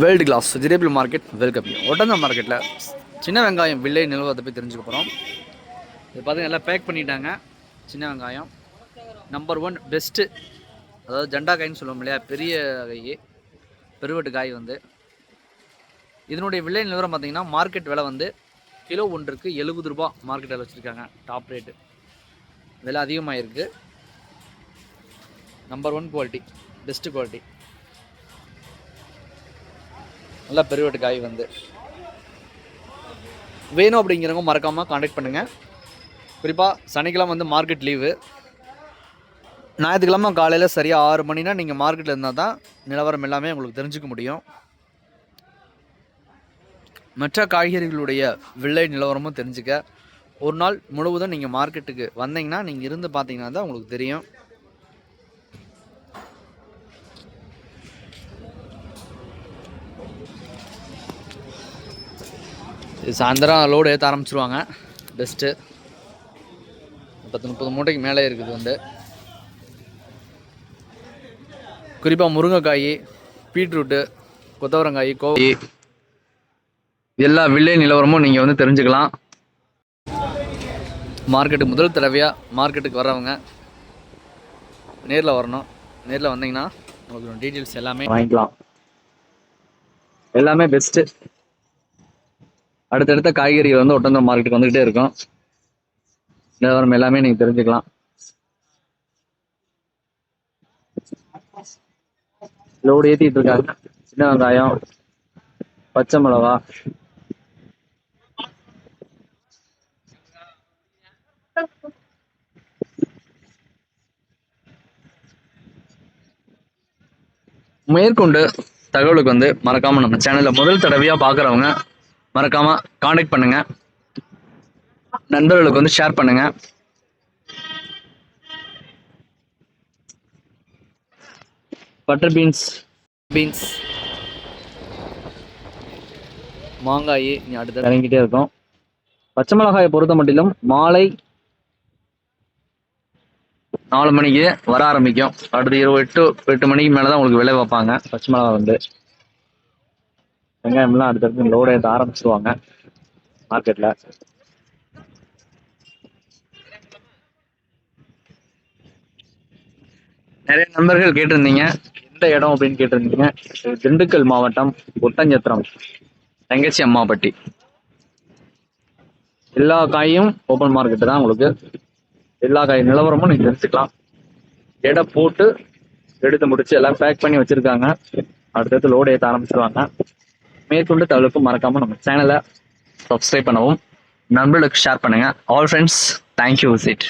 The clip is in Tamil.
World class vegetable market welcome. ஒட்டந்த மார்க்கெட்டில் சின்ன வெங்காயம் விலை நிலவரத்தை போய் தெரிஞ்சுக்க போகிறோம். இது பார்த்தீங்கன்னா எல்லாம் பேக் பண்ணிட்டாங்க. சின்ன வெங்காயம் நம்பர் 1 பெஸ்ட்டு, அதாவது ஜண்டா காயின்னு சொல்லுவோம் இல்லையா, பெரிய காய், பெருவெட்டு காய் வந்து இதனுடைய விலை நிலவரம் பார்த்தீங்கன்னா மார்க்கெட் விலை வந்து கிலோ ஒன்றுக்கு 70 ரூபா மார்க்கெட் விலை வச்சுருக்காங்க. டாப் ரேட்டு, விலை அதிகமாக இருக்குது. நம்பர் 1 குவாலிட்டி, பெஸ்ட்டு குவாலிட்டி, நல்லா பெருவெட்டு காய் வந்து வேணும் அப்படிங்கிறவங்க மறக்காமல் காண்டாக்ட் பண்ணுங்கள். குறிப்பாக சனிக்கிழமை வந்து மார்க்கெட் லீவு, ஞாயிற்றுக்கிழமை காலையில் சரியாக 6 மணினா நீங்கள் மார்க்கெட்டில் இருந்தால் தான் நிலவரம் எல்லாமே உங்களுக்கு தெரிஞ்சுக்க முடியும். மற்ற காய்கறிகளுடைய விலை நிலவரமும் தெரிஞ்சுக்க ஒரு நாள் முழுவதும் நீங்கள் மார்க்கெட்டுக்கு வந்தீங்கன்னா நீங்கள் இருந்து பார்த்தீங்கன்னா தான் உங்களுக்கு தெரியும். சாயந்தரம் லோடு ஏற்ற ஆரம்பிச்சிருவாங்க. பெஸ்ட்டு 10-30 மூட்டைக்கு மேலே இருக்குது வந்து. குறிப்பாக முருங்கைக்காய், பீட்ரூட்டு, கொத்தவரங்காய், கோவை எல்லா விலை நிலவரமும் நீங்கள் வந்து தெரிஞ்சுக்கலாம். மார்க்கெட்டுக்கு முதல் தடவையாக மார்க்கெட்டுக்கு வர்றவங்க நேரில் வரணும். நேரில் வந்தீங்கன்னா உங்களுக்கு டீட்டெயில்ஸ் எல்லாமே வாங்கிக்கலாம். எல்லாமே பெஸ்ட்டு. அடுத்தடுத்த காய்கறிகள் வந்து ஒட்டந்தம் மார்க்கெட்டுக்கு வந்துகிட்டே இருக்கும். நிலவரம் எல்லாமே நீங்கள் தெரிஞ்சுக்கலாம். லோடு ஏற்றிட்டு இருக்காங்க. சின்ன வெங்காயம், பச்சை மிளகா, மேற்கொண்டு தகவலுக்கு வந்து மறக்காம நம்ம சேனல்ல முதல் தடவையா பாக்குறவங்க மறக்காம காண்டாக்ட் பண்ணுங்க. நண்பர்களுக்கு வந்து ஷேர் பண்ணுங்க. பட்டர் பீன்ஸ், மாங்காய் இனி அடுத்து இறங்கிட்டே இருக்கும். பச்சை மிளகாயை பொறுத்த மட்டிலும் மாலை 4 மணிக்கு வர ஆரம்பிக்கும். அடுத்து 8 மணிக்கு மேலே தான் உங்களுக்கு விலை வைப்பாங்க. பச்சை மிளகாய் வந்து வெங்காயம்லாம் அடுத்தடுத்து லோடு ஏற்ற ஆரம்பிச்சிருவாங்க மார்க்கெட்டில். நிறைய நண்பர்கள் கேட்டிருந்தீங்க எந்த இடம் அப்படின்னு கேட்டிருந்தீங்க. திண்டுக்கல் மாவட்டம் ஒட்டஞ்சத்திரம் தங்கச்சி அம்மாப்பட்டி. எல்லா காயும் ஓப்பன் மார்க்கெட்டு தான். உங்களுக்கு எல்லா காய் நிலவரமும் நீங்கள் தெரிஞ்சுக்கலாம். எடை போட்டு எடுத்து முடிச்சு எல்லாம் பேக் பண்ணி வச்சிருக்காங்க. அடுத்தடுத்து லோடு ஏற்ற ஆரம்பிச்சிருவாங்க. மேற்கொண்டு தகவலுக்கு மறக்காம நம்ம சேனலை சப்ஸ்கிரைப் பண்ணவும், நண்பர்களுக்கு ஷேர் பண்ணுங்க. All friends, thank you visit.